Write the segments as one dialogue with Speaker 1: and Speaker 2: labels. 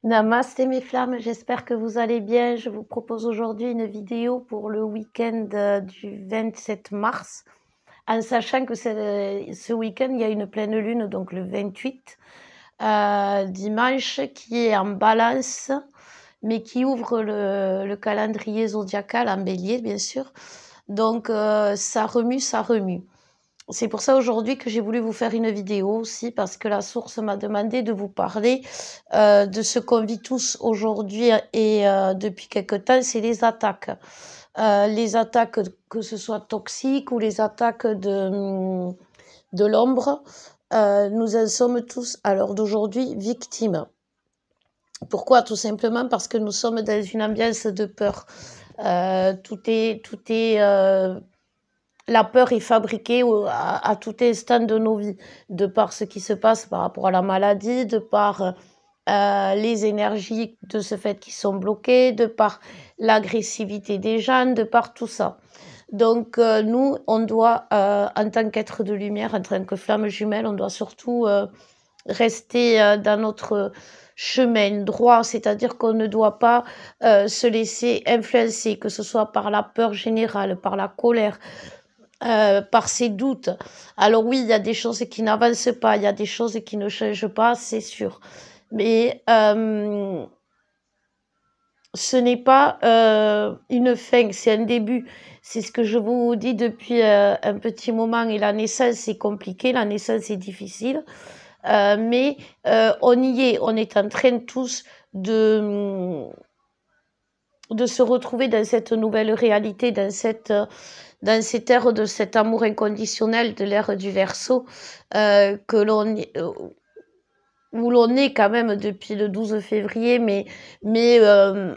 Speaker 1: Namasté mes flammes, j'espère que vous allez bien. Je vous propose aujourd'hui une vidéo pour le week-end du 27 mars, en sachant que ce week-end, il y a une pleine lune, donc le 28 dimanche, qui est en balance, mais qui ouvre le calendrier zodiacal en bélier, bien sûr. Donc ça remue, ça remue. C'est pour ça aujourd'hui que j'ai voulu vous faire une vidéo aussi, parce que la source m'a demandé de vous parler de ce qu'on vit tous aujourd'hui et depuis quelque temps, c'est les attaques. Les attaques, que ce soit toxiques ou les attaques de l'ombre, nous en sommes tous, à l'heure d'aujourd'hui, victimes. Pourquoi? Tout simplement parce que nous sommes dans une ambiance de peur. La peur est fabriquée à tout instant de nos vies, de par ce qui se passe par rapport à la maladie, de par les énergies de ce fait qui sont bloquées, de par l'agressivité des gens, de par tout ça. Donc nous, on doit, en tant qu'être de lumière, en tant que flamme jumelle, on doit surtout rester dans notre chemin droit, c'est-à-dire qu'on ne doit pas se laisser influencer, que ce soit par la peur générale, par la colère, par ses doutes. Alors oui, il y a des choses qui n'avancent pas, il y a des choses qui ne changent pas, c'est sûr. Mais ce n'est pas une fin, c'est un début. C'est ce que je vous dis depuis un petit moment. Et la naissance, c'est compliqué, la naissance, c'est difficile. Mais on y est, on est en train tous de se retrouver dans cette nouvelle réalité, dans cette ère de cet amour inconditionnel de l'ère du Verseau, où l'on est quand même depuis le 12 février, mais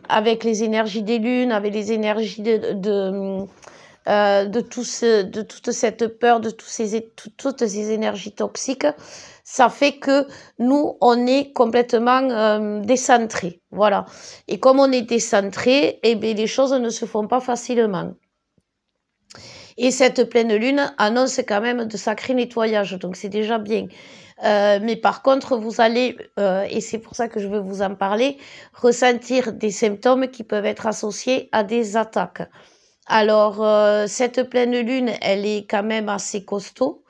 Speaker 1: avec les énergies des lunes, avec les énergies de toute cette peur, de toutes ces énergies toxiques, ça fait que nous, on est complètement décentrés. Voilà. Et comme on est décentré, eh bien, les choses ne se font pas facilement. Et cette pleine lune annonce quand même de sacrés nettoyages, donc c'est déjà bien. Mais par contre, vous allez, et c'est pour ça que je veux vous en parler, ressentir des symptômes qui peuvent être associés à des attaques. Alors, cette pleine lune, elle est quand même assez costaud.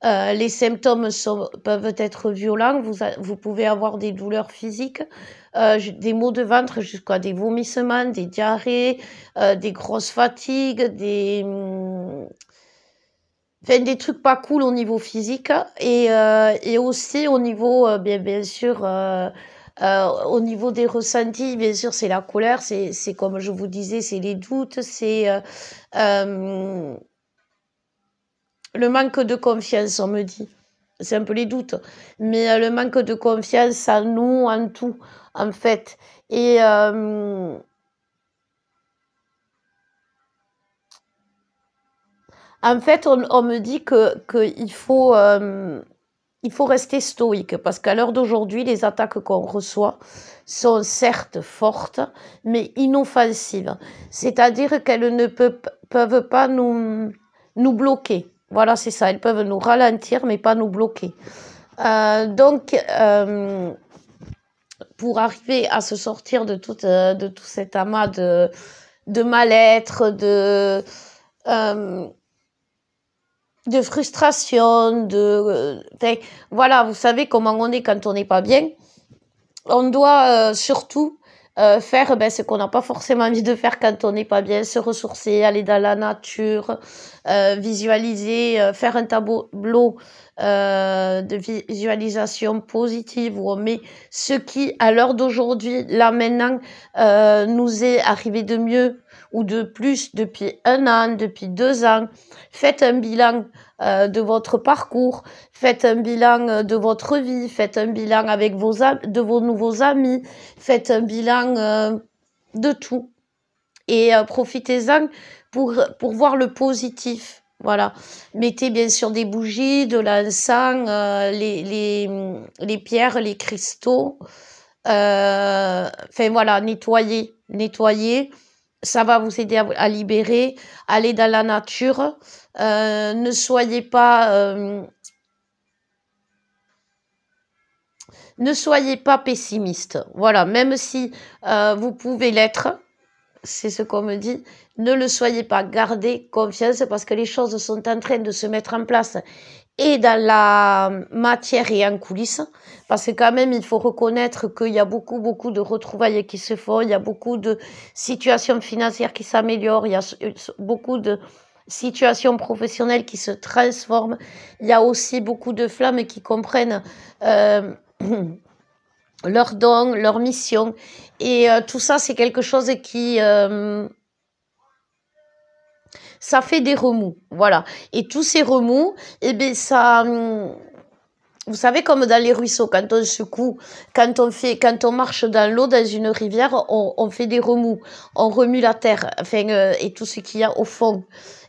Speaker 1: Les symptômes peuvent être violents. Vous pouvez avoir des douleurs physiques, des maux de ventre jusqu'à des vomissements, des diarrhées, des grosses fatigues, des trucs pas cool au niveau physique et aussi au niveau, bien sûr, au niveau des ressentis, bien sûr, c'est la colère, c'est comme je vous disais, c'est les doutes, c'est le manque de confiance, on me dit. C'est un peu les doutes, mais le manque de confiance en nous, en tout, en fait. Et en fait, on me dit qu'il faut rester stoïque, parce qu'à l'heure d'aujourd'hui, les attaques qu'on reçoit sont certes fortes, mais inoffensives. C'est-à-dire qu'elles ne peuvent pas nous bloquer. Voilà, c'est ça. Elles peuvent nous ralentir, mais pas nous bloquer. Donc, pour arriver à se sortir de tout cet amas de mal-être, de frustration, voilà, vous savez comment on est quand on n'est pas bien. On doit surtout faire ce qu'on n'a pas forcément envie de faire quand on n'est pas bien, se ressourcer, aller dans la nature, visualiser, faire un tableau de visualisation positive où on met ce qui, à l'heure d'aujourd'hui, là maintenant, nous est arrivé de mieux ou de plus depuis 1 an, depuis 2 ans. Faites un bilan de votre parcours, faites un bilan de votre vie, faites un bilan avec de vos nouveaux amis, faites un bilan de tout. Et profitez-en pour voir le positif. Voilà. Mettez bien sûr des bougies, de l'encens, les pierres, les cristaux. Enfin voilà, nettoyez. Ça va vous aider à libérer. Allez dans la nature. Ne soyez pas ne soyez pas pessimiste. Voilà, même si vous pouvez l'être, c'est ce qu'on me dit, ne le soyez pas. Gardez confiance parce que les choses sont en train de se mettre en place et dans la matière et en coulisses. Parce que quand même, il faut reconnaître qu'il y a beaucoup de retrouvailles qui se font, il y a beaucoup de situations financières qui s'améliorent, il y a beaucoup de situations professionnelles qui se transforment. Il y a aussi beaucoup de flammes qui comprennent leurs dons, leur mission. Et tout ça, c'est quelque chose qui... ça fait des remous, voilà. Et tous ces remous, eh bien, ça... vous savez, comme dans les ruisseaux, quand on secoue, quand on marche dans l'eau, dans une rivière, on fait des remous. On remue la terre, enfin, et tout ce qu'il y a au fond.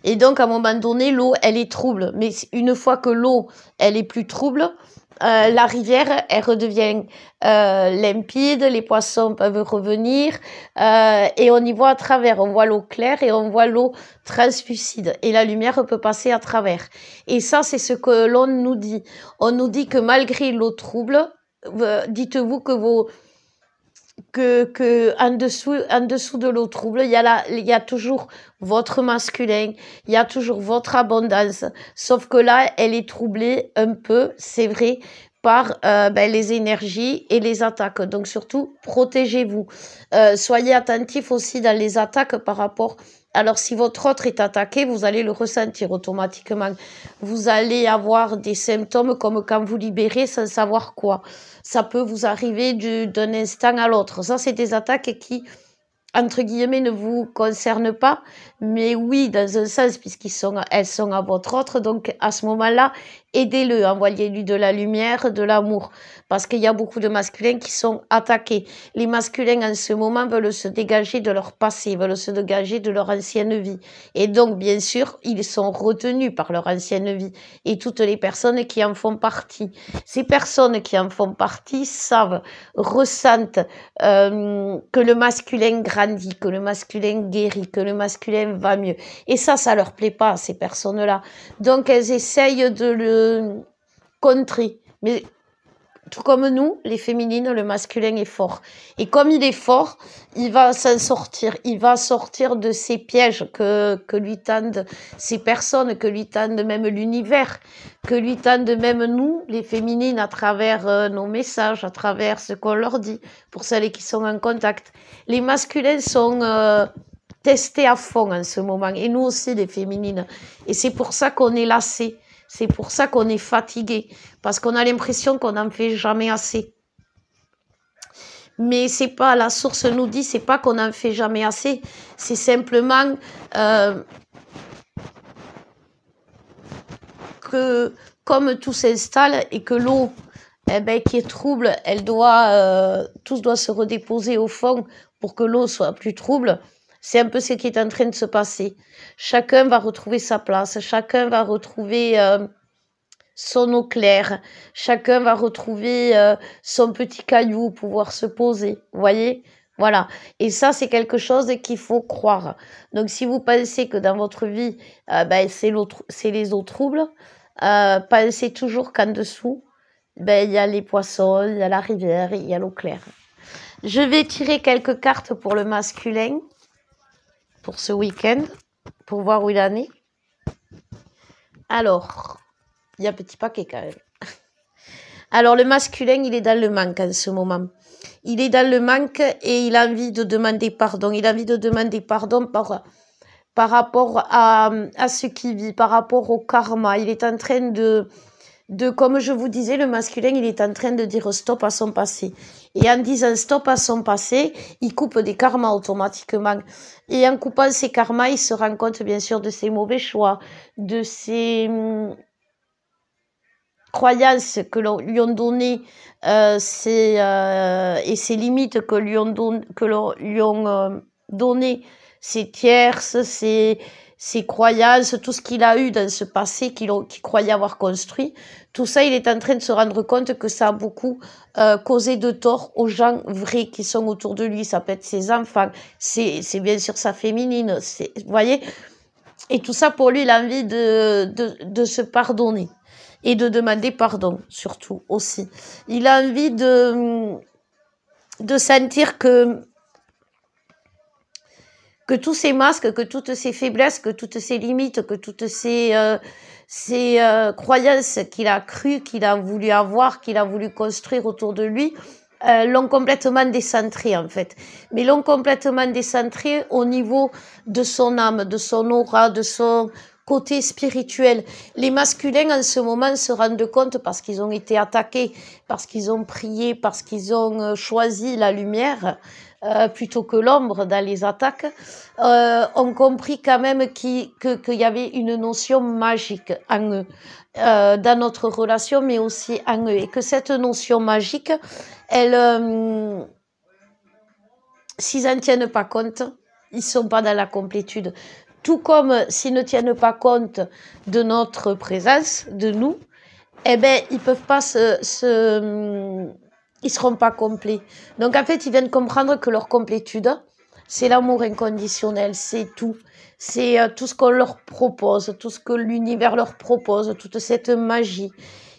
Speaker 1: Et donc, à un moment donné, l'eau, elle est trouble. Mais une fois que l'eau, elle est plus trouble, la rivière, elle redevient limpide, les poissons peuvent revenir et on y voit à travers. On voit l'eau claire et on voit l'eau translucide et la lumière peut passer à travers. Et ça, c'est ce que l'on nous dit. On nous dit que malgré l'eau trouble, dites-vous que en dessous de l'eau trouble, il y a toujours votre masculin, il y a toujours votre abondance. Sauf que là, elle est troublée un peu, c'est vrai, par les énergies et les attaques. Donc surtout, protégez-vous. Soyez attentifs aussi dans les attaques par rapport. Alors si votre autre est attaqué, vous allez le ressentir automatiquement. Vous allez avoir des symptômes comme quand vous libérez sans savoir quoi. Ça peut vous arriver d'un instant à l'autre. Ça, c'est des attaques qui, entre guillemets, ne vous concernent pas, mais oui, dans un sens, elles sont à votre autre. Donc, à ce moment-là, aidez-le, envoyez-lui de la lumière, de l'amour, parce qu'il y a beaucoup de masculins qui sont attaqués. Les masculins, en ce moment, veulent se dégager de leur passé, veulent se dégager de leur ancienne vie. Et donc, bien sûr, ils sont retenus par leur ancienne vie. Et toutes les personnes qui en font partie. Ces personnes qui en font partie savent, ressentent que le masculin grandit, que le masculin guérit, que le masculin va mieux. Et ça leur plaît pas à ces personnes-là. Donc, elles essayent de le contrer. Mais tout comme nous, les féminines, le masculin est fort. Et comme il est fort, il va s'en sortir. Il va sortir de ces pièges que lui tendent ces personnes, que lui tendent même l'univers, que lui tendent même nous, les féminines, à travers nos messages, à travers ce qu'on leur dit, pour celles qui sont en contact. Les masculins sont testés à fond en ce moment, et nous aussi, les féminines. Et c'est pour ça qu'on est lassés. C'est pour ça qu'on est fatigué, parce qu'on a l'impression qu'on n'en fait jamais assez. Mais c'est pas, la source nous dit, c'est pas qu'on n'en fait jamais assez, c'est simplement que comme tout s'installe et que l'eau qui est trouble, tout doit se redéposer au fond pour que l'eau soit plus trouble. C'est un peu ce qui est en train de se passer. Chacun va retrouver sa place, chacun va retrouver son eau claire, chacun va retrouver son petit caillou, pouvoir se poser, vous voyez? Voilà. Et ça, c'est quelque chose qu'il faut croire. Donc, si vous pensez que dans votre vie, c'est les eaux troubles, pensez toujours qu'en dessous, il y a les poissons, il y a la rivière, il y a l'eau claire. Je vais tirer quelques cartes pour le masculin, pour ce week-end, pour voir où il en est. Alors, il y a un petit paquet quand même. Alors, le masculin, il est dans le manque en ce moment. Il est dans le manque et il a envie de demander pardon. Il a envie de demander pardon par rapport à ce qu'il vit, par rapport au karma. Il est en train de, comme je vous disais, le masculin, il est en train de dire stop à son passé. Et en disant stop à son passé, il coupe des karmas automatiquement. Et en coupant ces karmas, il se rend compte, bien sûr, de ses mauvais choix, de ses croyances que lui ont données et ses limites que lui ont donné ses tierces, ses croyances, tout ce qu'il a eu dans ce passé qu'il croyait avoir construit. Tout ça, il est en train de se rendre compte que ça a beaucoup causé de tort aux gens vrais qui sont autour de lui. Ça peut être ses enfants, c'est bien sûr sa féminine, vous voyez. Et tout ça, pour lui, il a envie de se pardonner. et de demander pardon, surtout, aussi. Il a envie de sentir que tous ces masques, que toutes ces faiblesses, que toutes ces limites, que toutes ces croyances qu'il a cru, qu'il a voulu avoir, qu'il a voulu construire autour de lui, l'ont complètement décentré en fait. Mais l'ont complètement décentré au niveau de son âme, de son aura, de son côté spirituel. Les masculins en ce moment se rendent compte parce qu'ils ont été attaqués, parce qu'ils ont prié, parce qu'ils ont choisi la lumière plutôt que l'ombre dans les attaques, ont compris quand même qu'il y avait une notion magique en eux, dans notre relation, mais aussi en eux. Et que cette notion magique, elle, s'ils n'en tiennent pas compte, ils ne sont pas dans la complétude. Tout comme s'ils ne tiennent pas compte de notre présence, de nous, eh ben, ils peuvent pas ils seront pas complets. Donc, en fait, ils viennent comprendre que leur complétude, c'est l'amour inconditionnel, c'est tout. C'est tout ce qu'on leur propose, tout ce que l'univers leur propose, toute cette magie.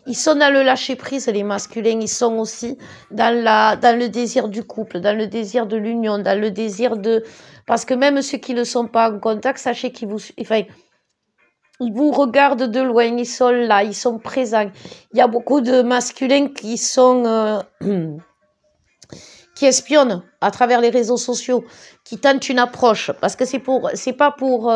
Speaker 1: Ils sont dans le lâcher-prise, les masculins. Ils sont aussi dans le désir du couple, dans le désir de l'union, dans le désir de... Parce que même ceux qui ne sont pas en contact, sachez qu'ils vous... Enfin, ils vous regardent de loin, ils sont là, ils sont présents. Il y a beaucoup de masculins qui sont... qui espionnent à travers les réseaux sociaux, qui tentent une approche, parce que c'est pas pour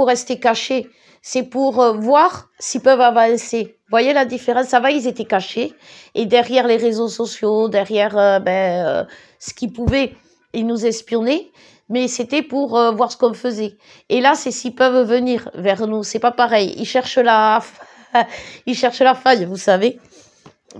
Speaker 1: rester cachés, c'est pour voir s'ils peuvent avancer. Vous voyez la différence? Ça va, ils étaient cachés, et derrière les réseaux sociaux, derrière ce qu'ils pouvaient, ils nous espionnaient, mais c'était pour voir ce qu'on faisait. Et là, c'est s'ils peuvent venir vers nous, c'est pas pareil. Ils cherchent la faille, vous savez.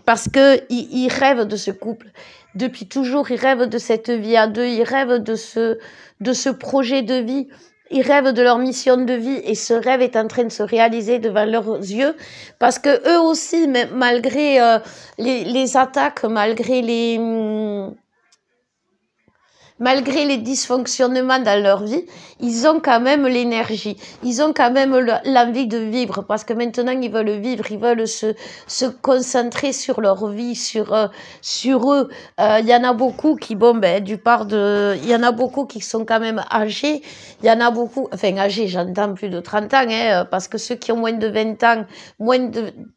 Speaker 1: Parce que ils rêvent de ce couple. Depuis toujours, ils rêvent de cette vie à deux, ils rêvent de ce projet de vie, ils rêvent de leur mission de vie, et ce rêve est en train de se réaliser devant leurs yeux, parce que eux aussi, malgré les attaques, malgré les dysfonctionnements dans leur vie, ils ont quand même l'énergie, ils ont quand même l'envie de vivre, parce que maintenant ils veulent vivre, ils veulent se concentrer sur leur vie, sur eux. Il y en a beaucoup qui, il y en a beaucoup qui sont quand même âgés, il y en a beaucoup, enfin âgés, j'entends plus de 30 ans, parce que ceux qui ont moins de 20 ans, moins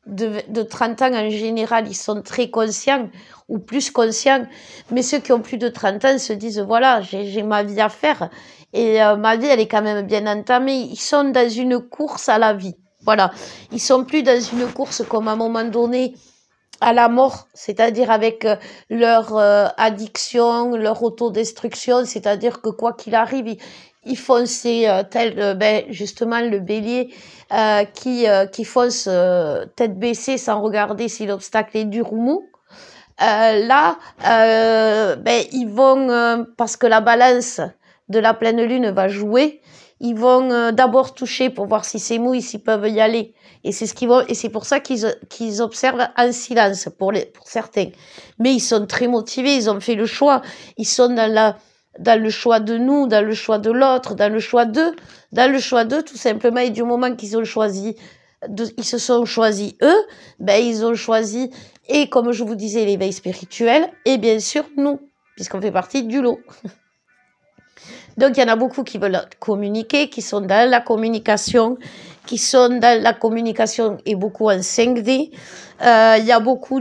Speaker 1: de 30 ans en général, ils sont très conscients, ou plus conscients, mais ceux qui ont plus de 30 ans se disent, voilà, j'ai ma vie à faire, et ma vie, elle est quand même bien entamée. Ils sont dans une course à la vie, voilà. Ils sont plus dans une course comme à un moment donné à la mort, c'est-à-dire avec leur addiction, leur autodestruction, c'est-à-dire que quoi qu'il arrive, ils foncent justement le bélier qui fonce tête baissée sans regarder si l'obstacle est dur ou mou. Là, ils vont, parce que la balance de la pleine lune va jouer, ils vont d'abord toucher pour voir si c'est mou et s'ils peuvent y aller. Et c'est c'est pour ça qu'ils observent en silence pour certains. Mais ils sont très motivés, ils ont fait le choix. Ils sont dans le choix de nous, dans le choix de l'autre, dans le choix d'eux, tout simplement. Et du moment qu'ils ont choisi, ils se sont choisis eux, ils ont choisi, et comme je vous disais, l'éveil spirituel, et bien sûr nous, puisqu'on fait partie du lot. Donc il y en a beaucoup qui veulent communiquer, qui sont dans la communication, et beaucoup en 5D. Il y a beaucoup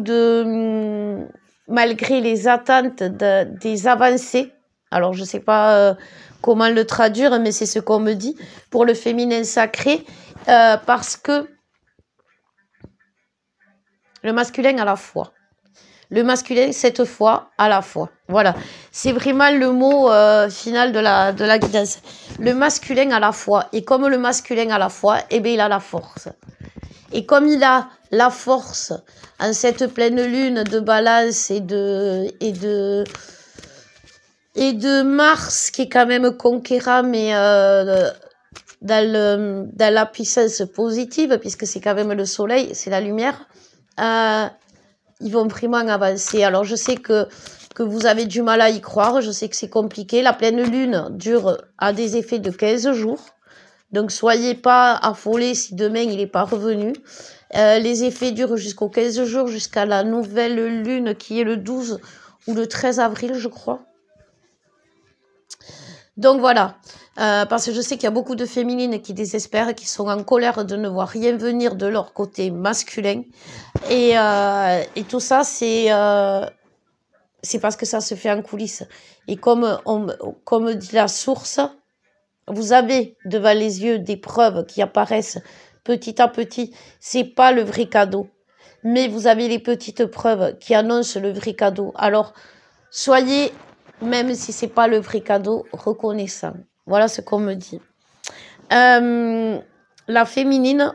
Speaker 1: malgré les attentes des avancées, alors je ne sais pas comment le traduire, mais c'est ce qu'on me dit, pour le féminin sacré, parce que le masculin a la foi. Le masculin, cette foi, a la foi. Voilà. C'est vraiment le mot final de la guidance. Le masculin a la foi. Et comme le masculin a la foi, il a la force. Et comme il a la force en cette pleine lune de Balance et de Mars, qui est quand même conquérant, mais dans la puissance positive, puisque c'est quand même le soleil, c'est la lumière, ils vont vraiment avancer. Alors je sais que vous avez du mal à y croire, je sais que c'est compliqué. La pleine lune a des effets de 15 jours. Donc, soyez pas affolés si demain il n'est pas revenu. Les effets durent jusqu'aux 15 jours, jusqu'à la nouvelle lune qui est le 12 ou le 13 avril, je crois. Donc voilà, parce que je sais qu'il y a beaucoup de féminines qui désespèrent, qui sont en colère de ne voir rien venir de leur côté masculin. Et tout ça, c'est parce que ça se fait en coulisses. Et comme dit la source, vous avez devant les yeux des preuves qui apparaissent petit à petit. C'est pas le vrai cadeau, mais vous avez les petites preuves qui annoncent le vrai cadeau. Alors, soyez, même si c'est pas le vrai cadeau, reconnaissant. Voilà ce qu'on me dit. La féminine,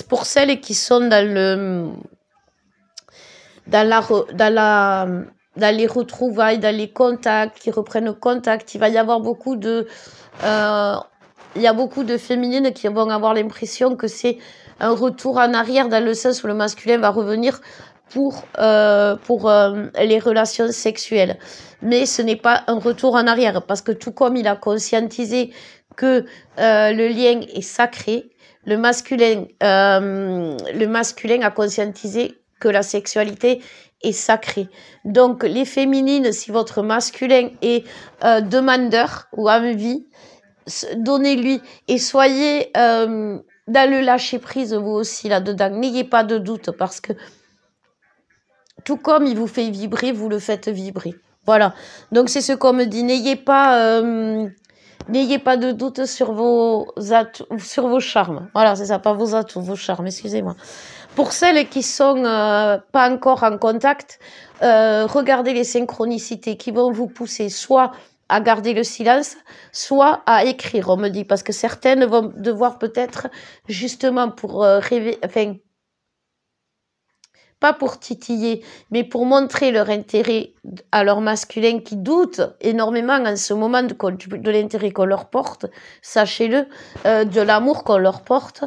Speaker 1: pour celles qui sont dans les retrouvailles, dans les contacts, qui reprennent contact, il va y avoir beaucoup de féminines qui vont avoir l'impression que c'est un retour en arrière, dans le sens où le masculin va revenir pour les relations sexuelles. Mais ce n'est pas un retour en arrière, parce que tout comme il a conscientisé que le lien est sacré, le masculin a conscientisé que la sexualité est sacrée. Donc, les féminines, si votre masculin est demandeur ou envie, donnez-lui et soyez dans le lâcher-prise, vous aussi, là-dedans. N'ayez pas de doute, parce que tout comme il vous fait vibrer, vous le faites vibrer. Voilà. Donc, c'est ce qu'on me dit. N'ayez pas de doute sur vos atouts, sur vos charmes. Voilà, c'est ça, pas vos atouts, vos charmes, excusez-moi. Pour celles qui sont pas encore en contact, regardez les synchronicités qui vont vous pousser soit à garder le silence, soit à écrire, on me dit, parce que certaines vont devoir peut-être, justement pour rêver, enfin, pas pour titiller, mais pour montrer leur intérêt à leur masculin qui doute énormément en ce moment de l'intérêt qu'on leur porte, sachez-le, de l'amour qu'on leur porte,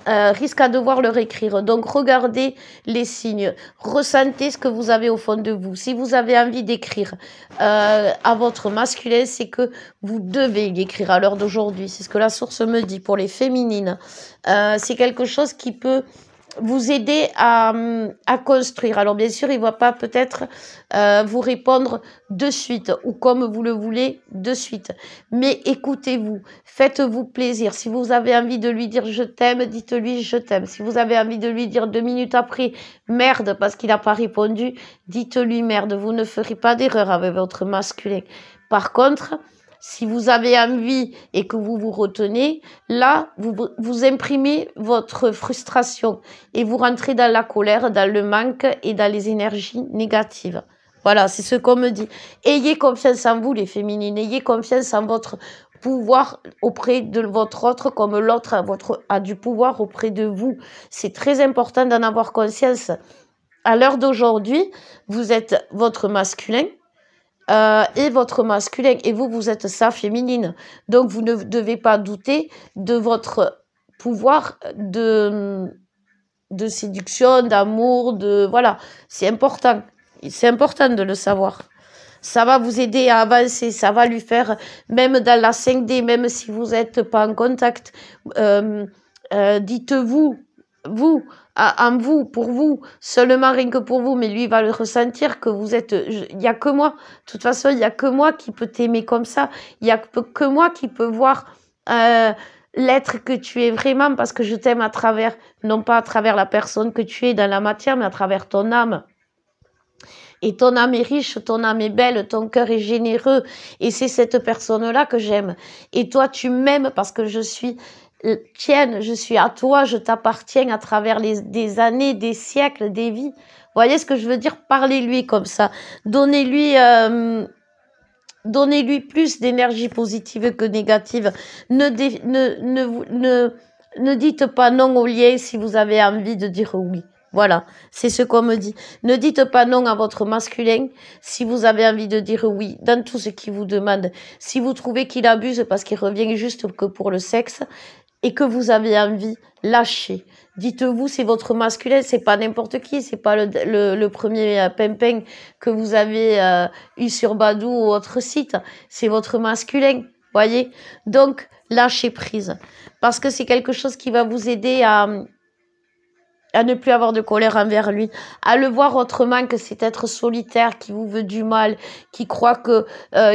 Speaker 1: risque à devoir leur écrire. Donc, regardez les signes, ressentez ce que vous avez au fond de vous. Si vous avez envie d'écrire à votre masculin, c'est que vous devez l'écrire à l'heure d'aujourd'hui. C'est ce que la source me dit pour les féminines. C'est quelque chose qui peut vous aider à construire. Alors bien sûr, il ne va pas peut-être vous répondre de suite ou comme vous le voulez de suite. Mais écoutez-vous, faites-vous plaisir. Si vous avez envie de lui dire je t'aime, dites-lui je t'aime. Si vous avez envie de lui dire 2 minutes après merde parce qu'il n'a pas répondu, dites-lui merde. Vous ne ferez pas d'erreur avec votre masculin. Par contre, si vous avez envie et que vous vous retenez, là, vous imprimez votre frustration et vous rentrez dans la colère, dans le manque et dans les énergies négatives. Voilà, c'est ce qu'on me dit. Ayez confiance en vous, les féminines. Ayez confiance en votre pouvoir auprès de votre autre, comme l'autre a du pouvoir auprès de vous. C'est très important d'en avoir conscience. À l'heure d'aujourd'hui, vous êtes votre masculin, et votre masculin, et vous êtes sa féminine. Donc, vous ne devez pas douter de votre pouvoir de séduction, d'amour, voilà. C'est important de le savoir. Ça va vous aider à avancer, ça va lui faire, même dans la 5D, même si vous n'êtes pas en contact, dites-vous, en vous, pour vous, seulement rien que pour vous, mais lui va le ressentir que vous êtes, il n'y a que moi, de toute façon, il n'y a que moi qui peut t'aimer comme ça, il n'y a que moi qui peut voir l'être que tu es vraiment, parce que je t'aime à travers, non pas à travers la personne que tu es dans la matière, mais à travers ton âme. Et ton âme est riche, ton âme est belle, ton cœur est généreux, et c'est cette personne-là que j'aime. Et toi, tu m'aimes parce que je suis tienne, je suis à toi, je t'appartiens à travers des années, des siècles, des vies. Vous voyez ce que je veux dire? Parlez-lui comme ça. Donnez-lui plus d'énergie positive que négative. Ne dites pas non au lien si vous avez envie de dire oui. Voilà, c'est ce qu'on me dit. Ne dites pas non à votre masculin si vous avez envie de dire oui dans tout ce qu'il vous demande. Si vous trouvez qu'il abuse parce qu'il revient juste que pour le sexe, et que vous avez envie, lâchez. Dites-vous, c'est votre masculin, c'est pas n'importe qui, c'est pas le premier pimpin que vous avez eu sur Badoo ou autre site, c'est votre masculin, voyez. Donc, lâcher prise. Parce que c'est quelque chose qui va vous aider à ne plus avoir de colère envers lui, à le voir autrement que cet être solitaire qui vous veut du mal, qui croit que,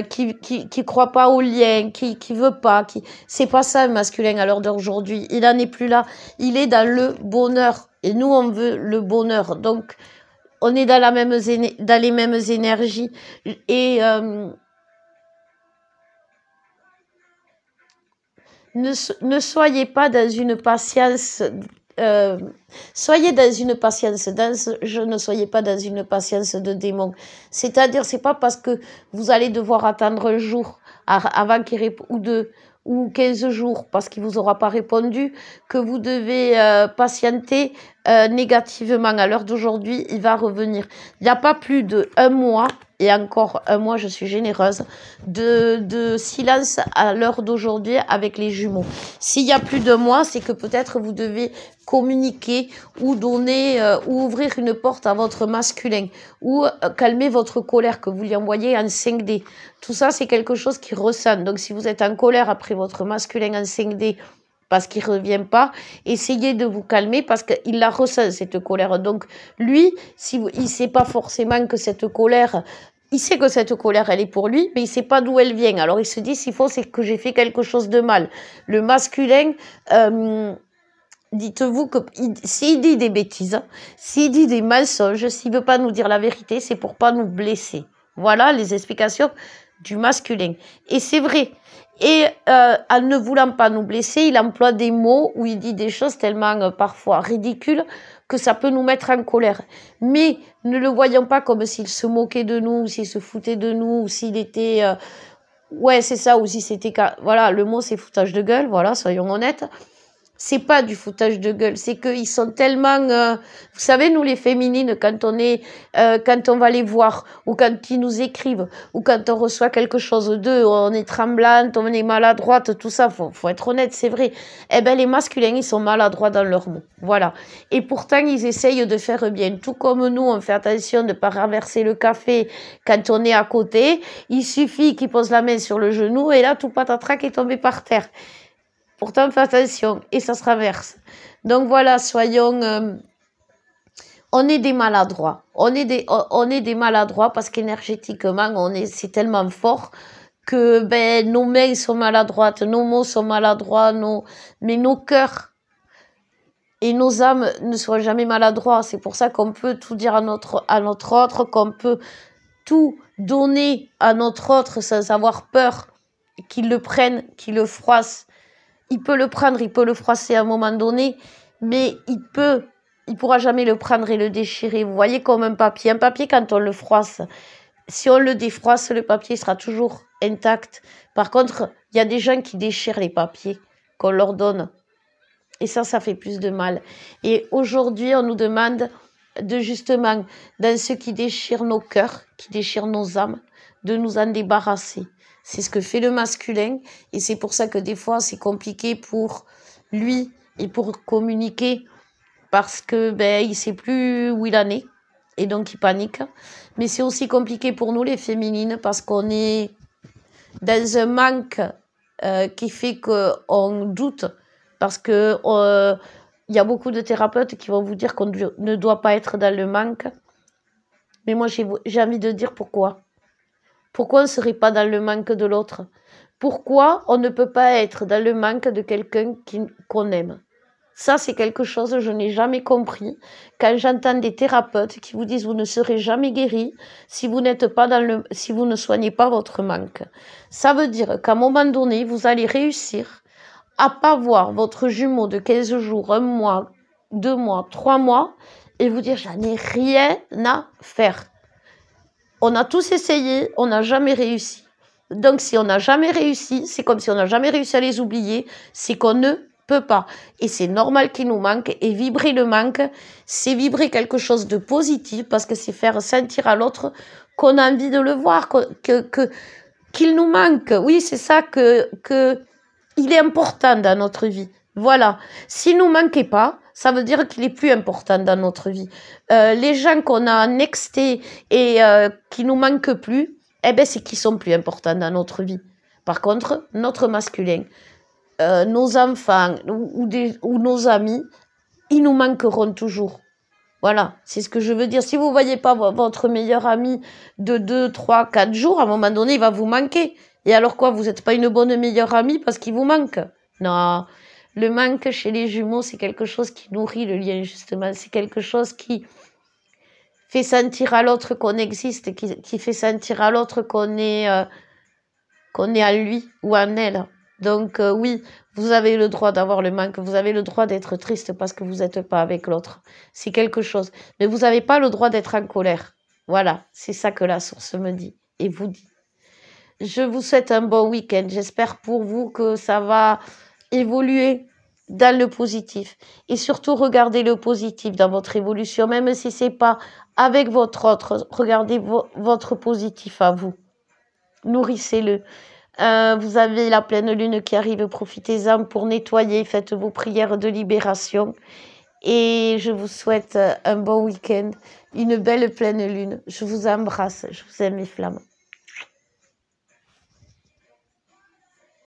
Speaker 1: qui croit pas au lien, qui veut pas, c'est pas ça le masculin à l'heure d'aujourd'hui. Il en est plus là. Il est dans le bonheur. Et nous, on veut le bonheur. Donc, on est dans dans les mêmes énergies. Et, ne soyez pas dans une patience, soyez dans une patience dense, ne soyez pas dans une patience de démon. C'est-à-dire, c'est pas parce que vous allez devoir attendre un jour avant qu'il réponde, ou deux, ou 15 jours parce qu'il vous aura pas répondu, que vous devez patienter négativement. À l'heure d'aujourd'hui, il va revenir. Il n'y a pas plus d'1 mois, et encore 1 mois, je suis généreuse, de silence à l'heure d'aujourd'hui avec les jumeaux. S'il y a plus d'1 mois, c'est que peut-être vous devez communiquer ou donner ou ouvrir une porte à votre masculin ou calmer votre colère que vous lui envoyez en 5D. Tout ça, c'est quelque chose qui ressent. Donc, si vous êtes en colère après votre masculin en 5D parce qu'il ne revient pas, essayez de vous calmer parce qu'il la ressent, cette colère. Donc, lui, il ne sait pas forcément que cette colère... Il sait que cette colère, elle est pour lui, mais il ne sait pas d'où elle vient. Alors, il se dit, s'il faut, c'est que j'ai fait quelque chose de mal. Le masculin... dites-vous que s'il dit des bêtises, s'il dit des mensonges, s'il veut pas nous dire la vérité, c'est pour pas nous blesser. Voilà les explications du masculin. Et c'est vrai. Et en ne voulant pas nous blesser, il emploie des mots où il dit des choses tellement parfois ridicules que ça peut nous mettre en colère. Mais ne le voyons pas comme s'il se moquait de nous, ou s'il se foutait de nous, ou s'il était... ouais, c'est ça, ou si c'était... Voilà, le mot c'est foutage de gueule, voilà, soyons honnêtes. C'est pas du foutage de gueule, c'est qu'ils sont tellement, vous savez, nous les féminines, quand on va les voir, ou quand ils nous écrivent, ou quand on reçoit quelque chose d'eux, on est tremblante, on est maladroite, tout ça, faut être honnête, c'est vrai. Eh ben, les masculins, ils sont maladroits dans leurs mots. Voilà. Et pourtant, ils essayent de faire bien. Tout comme nous, on fait attention de ne pas renverser le café quand on est à côté. Il suffit qu'ils posent la main sur le genou, et là, tout patatrac est tombé par terre. Pourtant, faites attention, et ça se renverse. Donc voilà, on est des maladroits. On est des maladroits parce qu'énergétiquement, c'est tellement fort que nos mains sont maladroites, nos mots sont maladroits, mais nos cœurs et nos âmes ne soient jamais maladroits. C'est pour ça qu'on peut tout dire à notre autre, qu'on peut tout donner à notre autre sans avoir peur qu'il le prenne, qu'il le froisse. Il peut le prendre, il peut le froisser à un moment donné, mais il pourra jamais le prendre et le déchirer. Vous voyez, comme un papier. Un papier, quand on le froisse, si on le défroisse, le papier sera toujours intact. Par contre, il y a des gens qui déchirent les papiers qu'on leur donne. Et ça fait plus de mal. Et aujourd'hui, on nous demande de justement, dans ce qui déchire nos cœurs, qui déchire nos âmes, de nous en débarrasser. C'est ce que fait le masculin et c'est pour ça que des fois c'est compliqué pour lui et pour communiquer parce que il sait plus où il en est et donc il panique. Mais c'est aussi compliqué pour nous les féminines parce qu'on est dans un manque qui fait qu'on doute parce que il y a beaucoup de thérapeutes qui vont vous dire qu'on ne doit pas être dans le manque. Mais moi j'ai envie de dire pourquoi. Pourquoi on ne serait pas dans le manque de l'autre? Pourquoi on ne peut pas être dans le manque de quelqu'un qu'on aime? Ça, c'est quelque chose que je n'ai jamais compris. Quand j'entends des thérapeutes qui vous disent vous ne serez jamais guéri si vous n'êtes pas si vous ne soignez pas votre manque. Ça veut dire qu'à un moment donné, vous allez réussir à pas voir votre jumeau de 15 jours, 1 mois, 2 mois, 3 mois et vous dire j'en ai rien à faire. On a tous essayé, on n'a jamais réussi. Donc, si on n'a jamais réussi, c'est comme si on n'a jamais réussi à les oublier, c'est qu'on ne peut pas. Et c'est normal qu'il nous manque. Et vibrer le manque, c'est vibrer quelque chose de positif parce que c'est faire sentir à l'autre qu'on a envie de le voir, qu'il nous manque. Oui, c'est ça il est important dans notre vie. Voilà. S'il nous manquait pas, ça veut dire qu'il est plus important dans notre vie. Les gens qu'on a nextés et qui nous manquent plus, c'est qu'ils sont plus importants dans notre vie. Par contre, notre masculin, nos enfants ou nos amis, ils nous manqueront toujours. Voilà, c'est ce que je veux dire. Si vous ne voyez pas votre meilleur ami de 2, 3, 4 jours, à un moment donné, il va vous manquer. Et alors quoi, vous n'êtes pas une bonne meilleure amie parce qu'il vous manque? Non, le manque chez les jumeaux, c'est quelque chose qui nourrit le lien, justement. C'est quelque chose qui fait sentir à l'autre qu'on existe, qui fait sentir à l'autre qu'on est à lui ou en elle. Donc oui, vous avez le droit d'avoir le manque, vous avez le droit d'être triste parce que vous n'êtes pas avec l'autre. C'est quelque chose. Mais vous n'avez pas le droit d'être en colère. Voilà, c'est ça que la source me dit et vous dit. Je vous souhaite un bon week-end. J'espère pour vous que ça va évoluer dans le positif. Et surtout, regardez le positif dans votre évolution, même si c'est pas avec votre autre. Regardez votre positif à vous. Nourrissez-le. Vous avez la pleine lune qui arrive, profitez-en pour nettoyer, faites vos prières de libération. Et je vous souhaite un bon week-end, une belle pleine lune. Je vous embrasse, je vous aime mes flammes.